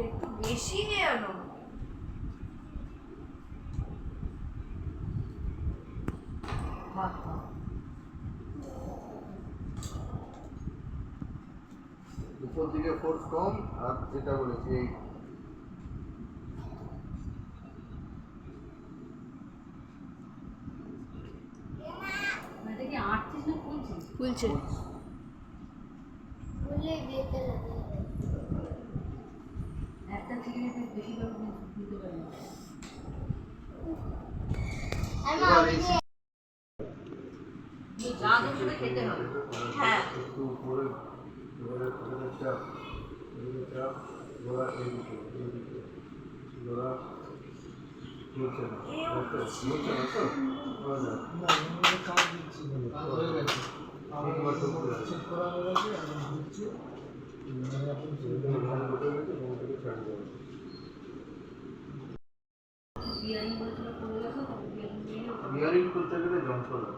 একটু বেশি গেল। উপর দিকে ফোর্স কম, আর যেটা বলেছি এই খুলছে। একটা সিগারেট বেশি করে দিতে পারি না। যা দুপুরে খেতে হবে। হ্যাঁ একটু উপরে চাপ চাপ গোড়া এইদিকে গোড়া চলছে না চলছে না তো বিয়ারিং করতে গেলে যন্ত্রণা।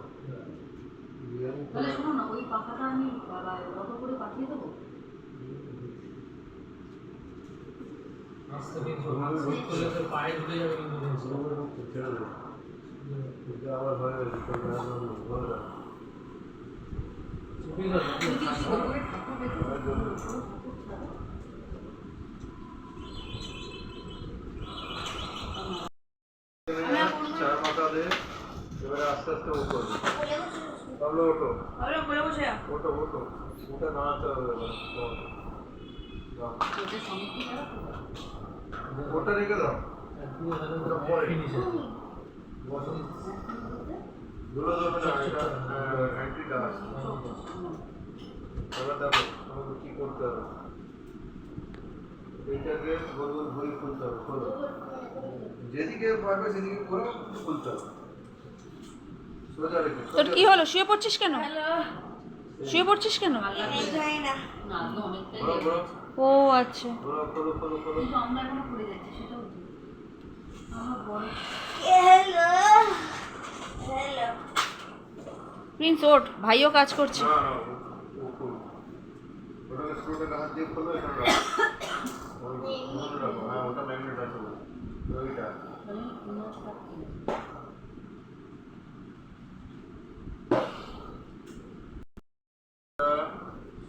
তাহলে শোনো না, ওই পাখাটা আমি অটো করে পাঠিয়ে দেবো। পায়ে ঢুকে যাবে কিন্তু আবার হয় চার মাথা দিয়ে এবারে আস্তে আস্তে ও করবে। তাহলে ওটো ওটো ওটো ওটা নাড়াতে হবে। ওটা রেখে দাও, ওটা পরে ধুলো দেবে না, এটা অ্যান্টিটা আছে। এবার দেখো আমাকে কি করতে হবে, এইটাকে গোল গোল ঘুরে খুলতে হবে। খোলো, যেদিকে পারবে সেদিকে করে খুলতে হবে। সোজা রেখে তোর কি হলো? শুয়ে পড়ছিস কেন? শুয়ে পড়ছিস কেন? যাই না। ঘোরো ঘোরো ও আচ্ছা। ঘোরো, খোলো খোলো খোলো। কিন্তু আমরা এখনো পড়ে যাচ্ছি, সেটাও ঠিক। আমার বড় হ্যালো হ্যালো প্রিন্স ওঠ, ভাইও কাজ করছে। না না ও খোলো, ওটাকে স্ক্রুটাকে হাত দিয়ে খোলো, এটা রাখো। ওটা রাখো, হ্যাঁ ওটা ম্যাগনেট আছে ওইটা।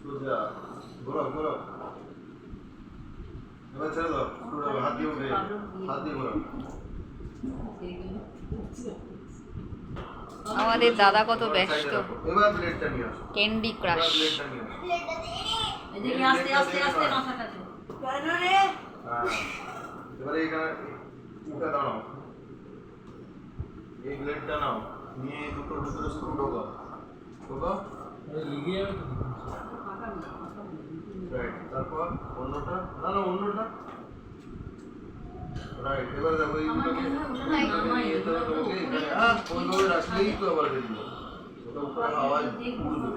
সোজা ঘোরো ঘোরো, এবার ছেড়ে দাও স্ক্রুটা, হাত দিয়ে উঠে হাত দিয়ে ঘোরো। আমাদের দাদা কত ব্যস্ত। এবার ব্লেডটা নিয়ে আসো, ক্যান্ডি এবার ক্রাশ। ব্লেডটা নিয়ে আসো। এদিকে আস্তে আস্তে আস্তে মাথাটাতে। কেন রে? হ্যাঁ এবারে এখানে উঠে দাঁড়াও, এই ব্লেডটা নাও, নিয়ে এই দুটোর ভিতরে স্ক্রু ঢোকাও ঢোকাও। লিগে যাবে তো। রাইট, তারপর অন্যটা, না না অন্যটা রাইট। এবার দেখো এই দুটোকে নিয়ে যেতে হবে তোমাকে এখানে, হ্যাঁ ওইভাবে রাখলেই তো আবার বেরিয়ে যাবে, ওটা উপরে আওয়াজ উঠবে।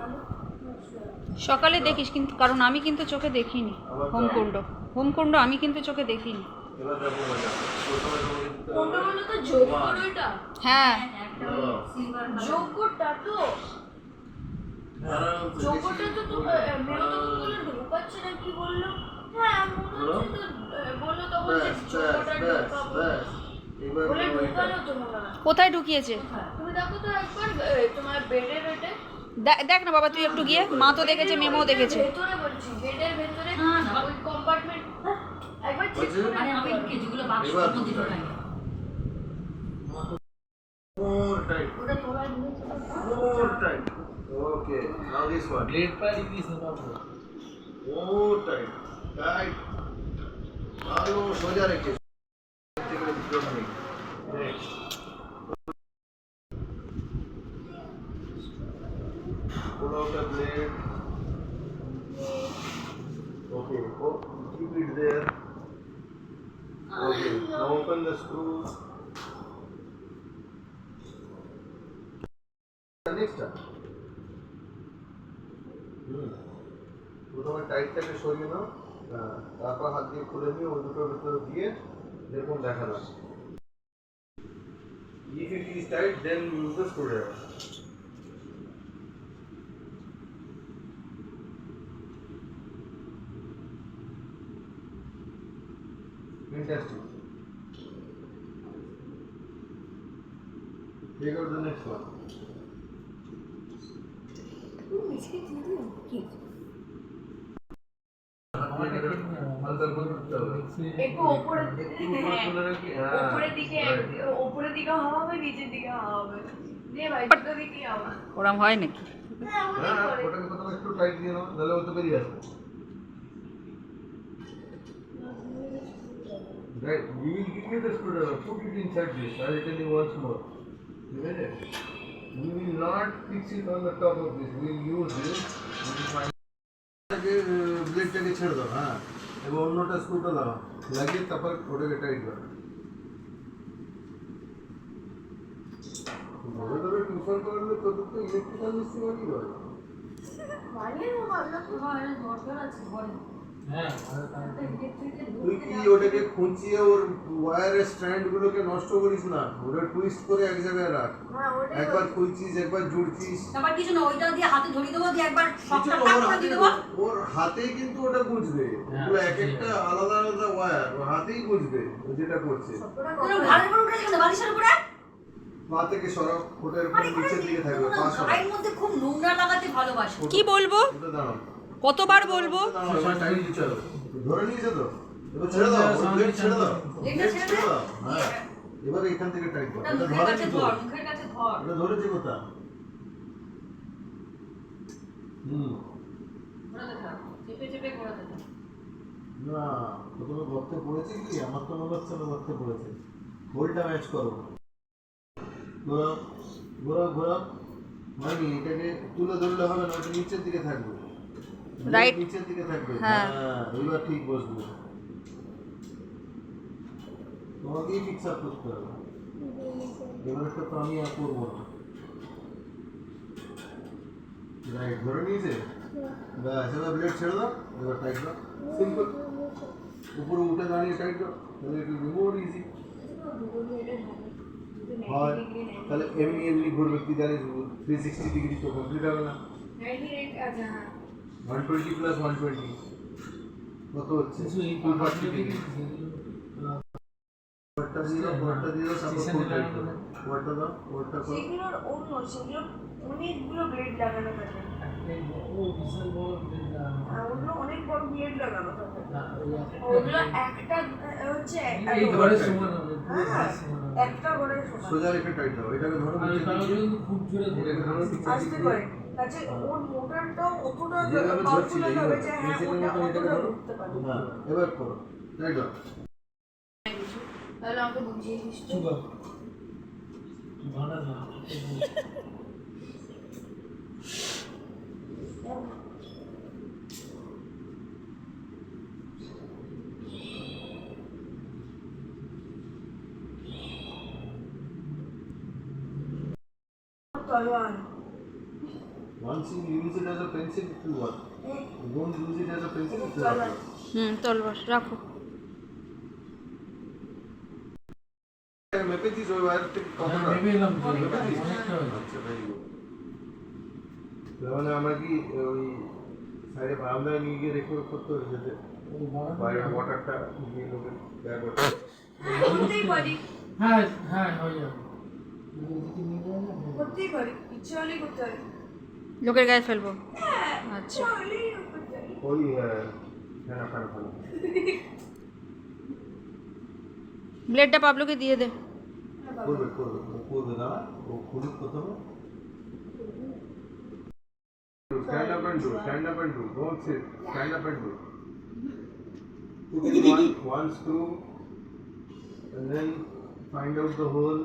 সকালে দেখিস কিন্তু, কারণ আমি কিন্তু চোখে দেখিনি হোমকুণ্ড। হোমকুণ্ড আমি কিন্তু চোখে দেখিনি। এবার দেখো মজা, প্রথমে তোমাকে দিতে কোনটা হবে বলো তো? যোগ্যটা? হ্যাঁ যোগ্যটা তো আরামসে যোগ্যটা তো তো মেরো তো বললো ঢোকাচ্ছে না, কি বললো? হ্যাঁ মনে হচ্ছে তো বললো তখন যে যোগ্যটা ঢোকাবো এবার বলে ঢোকালো তো মনে হয়। কোথায় ঢুকিয়েছে? তুমি দেখো তো একবার তোমার বেডের ওইটা দেখ না বাবা, তুই একটু গিয়ে। মা তো দেখেছে, মেমোও দেখেছে। ভেতরে বলছি, বেডের ভেতরে ওই কম্পার্টমেন্ট একবার চেক বলছি? করে আরে আমি যেগুলো বাক্সের এবার মধ্যে ঢোকাই না। more tight, ওটা তোলায় নিয়েছে। more tight. Okay, now this one. Blade পায় দিস না বাবু। More tight, tight. ভালো সোজা রেখে থেকে বিক্রম নেই। Next. Pull out the blade. Okay, oh, keep it there. Okay, now open the screw. Next time. প্রথমে টাইটটাকে সরিয়ে নাও, তারপর হাত দিয়ে খুলে নিয়ে ওই দুটোর ভিতরে দিয়ে যেরকম দেখা যাচ্ছে। If it is tight, then use the screwdriver. Fantastic. Take out the next one. হালকা করে উঠতে হবে। একটু উপরের দিকে হাওয়া হবে, নিচের দিকে হাওয়া হবে। নে ভাই, দুটো দিকে হাওয়া। ওরম হয় নাকি? হ্যাঁ, হ্যাঁ, ওটাকে প্রথমে একটু টাইট দিয়ে নাও, নাহলে ও তো বেরিয়ে আসবে। Right, we will give you the screwdriver, put it inside this. I will tell you once more. You get it? We will not fix it on the top of this. We will use this. ব্লেডটাকে ছেড়ে দাও, হ্যাঁ, এবং অন্যটা স্ক্রুটা লাগাও, লাগিয়ে তারপর ওটাকে tight করো। ধরে ধরে টিউশন করলে তোদের তো ইলেকট্রিক্যাল মিস্ত্রি বানিয়ে দেবে। হ্যাঁ তুই কি ওটাকে খুঁচিয়ে ওর ওয়্যারের স্ট্র্যান্ড গুলোকে নষ্ট করিস না, ওটা টুইস্ট করে এক জায়গায় রাখ। একবার খুলছিস, একবার জুড়ছিস, তারপর কিছু না, ওইটা দিয়ে হাতে ধরিয়ে দেবো, দিয়ে একবার কিছু সবটা না, টাক ওর করে হাতে দিয়ে দেবো। ওর হাতেই কিন্তু ওটা বুঝবে। ওগুলো এক একটা আলাদা আলাদা ওয়্যার, ওর হাতেই বুঝবে ও যেটা করছে। ঘাড়ের উপর উঠে গেল, বালিশের উপরে। পা থেকে সরাও, ওটার উপর নিচের দিকে থাকবে, পা সরাও। গায়ের মধ্যে খুব নোংরা লাগাতে ভালোবাসে। কি বলবো? ওটা দাঁড়াও, কতবার বলবো? দাঁড়াও, সবাই টাইট দিতে হবে। ধরে নিয়েছো তো? এবার ছেড়ে দাও, ওর ব্লেড ছেড়ে দাও, ব্লেড ছেড়ে দাও। হ্যাঁ, এবার এখান থেকে টাইট করো। ওটা এটা মুখের ধরে কাছে নিতো, ধর, মুখের কাছে ধর। এটা ধরেছে কোথা? ওটা দেখা, চেপে চেপে করে দেখা। না, প্রথমে গর্তে পড়েছে কি? আমার তো মনে হচ্ছে না গর্তে পড়েছে। হোলটা ম্যাচ করো, ঘোরাও ঘোরাও ঘোরাও। মানে এটাকে তুলে ধরলে হবে না, ওটা নিচের দিকে থাকবে, Right. নিচের দিকে থাকবে। হ্যাঁ। হ্যাঁ, এইবার ঠিক বসবে। তোমাকেই ফিক্স আপ করতে হবে। এবারটা তো আমি আর করবো না। রাইট, ধরে নিয়েছে? ব্যাস, এবার ব্লেড ছেড়ে দাও, এবার টাইট দাও, সিম্পল। উপরে উঠে দাঁড়িয়ে টাইট দাও, তাহলে একটু মোর ইজি হয়। তাহলে এমনি এমনি ঘুরবে, তুই জানিস 360 ডিগ্রি তো কমপ্লিট হবে না। 120 প্লাস 120 কত হচ্ছে? কিছু এই 240 পাখাগুলো ডিগ্রি। ওয়াটটা দিয়ে দাও, ওয়াটটা দিয়ে দাও, তারপর ফুল টাইট করো। ওয়াটটা দাও, ওয়াটটা করো। সেগুলোর অন্য, সেগুলোর অনেকগুলো ব্লেড লাগানো থাকে। ও বিশাল বড় ব্লেড লাগানো। আর ওগুলো অনেক বড় ব্লেড লাগানো থাকে। না, ওই ওগুলো একটা হচ্ছে এই ঘরের সমান হবে, পুরো হ্যাঁ, ঘরের সমান হবে। একটা ঘরের সমান। সোজা রেখে টাইট দাও, এটাকে ধরো আর নিচে তাহলে দিকে। কিন্তু খুব জোরে ধরে এটাকে ধরো নিচে আসতে দিকে। পারে কাজে ওর মোটরটাও অতটা যেভাবে ধরছি পাওয়ারফুল হবে যে হ্যাঁ নিচের ওটা মতো এটাকে অতটা ধরো। করতে পারে। হ্যাঁ, এবার করো, টাইট দাও। তাহলে আমাকে বুঝিয়ে দিস তো। চুপ কর। ভাড়া না। তলোয়ার। Once you use it as a pencil, it will work. You don't use it as a pencil, it will not তলোয়ার। work. তলবার রাখো। মেপেছিস ওই ওয়্যার থেকে কতটা? ভেবে এলাম তো, মেপেছিস? অনেকটা হয়েছে। আচ্ছা, very good. তার মানে আমরা কি ওই সাইডে বারান্দায় নিয়ে গিয়ে রেকর্ড করতে হবে, যাতে ওই বাড়ানো বাইরের ওয়াটারটা গিয়ে লোকের ব্যাগ ওঠে। করতেই পারি, হ্যাঁ হ্যাঁ হয়ে যাবে। যদি এদিকে নিয়ে যায় না, হয়ে যাবে। করতেই পারি, ইচ্ছে হলেই করতে পারি। লোকের গায়ে ফেলবো? হ্যাঁ, আচ্ছা। ইচ্ছে হলেই করতে পারি। ওই ফেনা ফেনা ফেনা। ব্লেডটা পাবলোকে দিয়ে দে। করবে করবে করবে, দাঁড়া, ও খুলুক প্রথমে। Stand up and do, stand up and do, don't sit, stand up and do. Put in one screw and then find out the hole.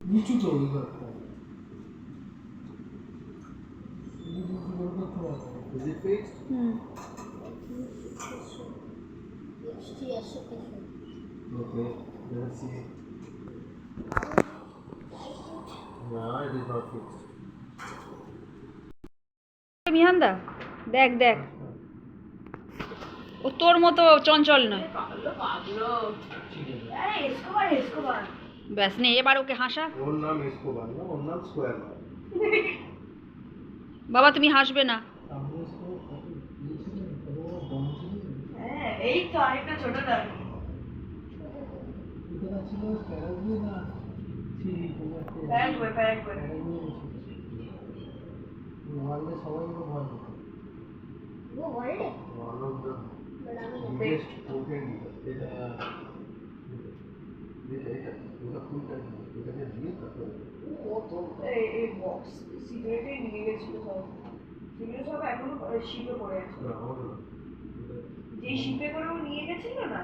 নিচু তো ওই ঘরটা। এদিকে কি করে করতে পারবো? Is it fixed? Okay, let's see. No, it is not fixed. মিহানদা দেখ দেখ, ও তোর মতো চঞ্চল নয়। পাগলো পাগলো। ঠিক আছে। আরে এসকোবার এসকোবার। ব্যাস নে, এবার ওকে হাসা। ওর নাম এসকোবার না, ওর নাম স্কোয়ার। বাবা তুমি হাসবে না। আমরা তো কত দিয়েছিলাম, কত বড় বম ছিল। এই তো আরেকটা ছোটটা এটা ছিল প্যারাগুয়ে না ঠিক আছে প্যারাগুয়ে প্যারাগুয়ে ওয়ার্ল্ডে সবাই খুব ভয় পেত One of the biggest spoken এটা এটা ফুলটা এটাকে দিয়ে তারপরে এই বক্স সিগারেটে নিয়ে গেছিল সব সেগুলো সব এখনো শিপে পড়ে আছে যে শিপে করে ও নিয়ে গেছিল না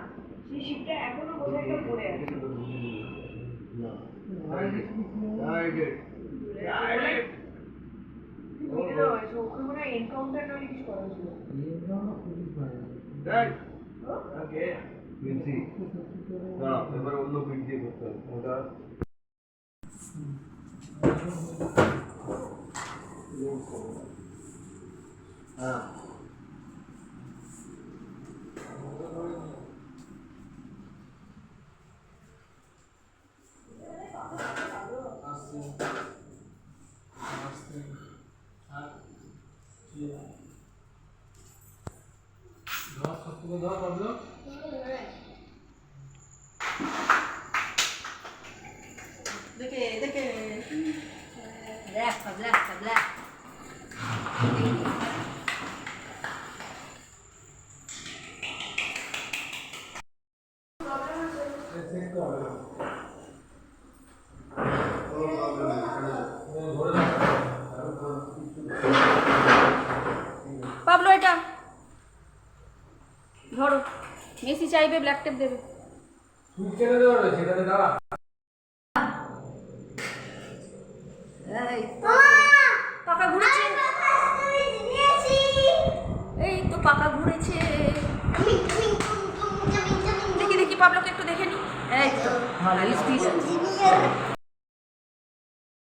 সেই শিপটা এখনো কোথায় একটা পড়ে আছে ওখানে মনে হয় এনকাউন্টার নামে কিছু করা ছিল পুলিশ ভাই এবার অন্য পিঠ দিয়ে করতে হবে ওটা হ্যাঁ আসছে আসছে আর ধর সত্যি ধর পাবলো দেখে দেখে ব্ল্যাক পাবলো এটা ধরো মেসি চাইবে ব্ল্যাক টেপ দেবে তুই কেটে দেওয়া রয়েছে এখানে দাঁড়া পাকা ঘুরেছে এই তো পাকা ঘুরেছে দেখি দেখি পাবলোকে একটু দেখে নি এই তো ভালো স্পিড আছে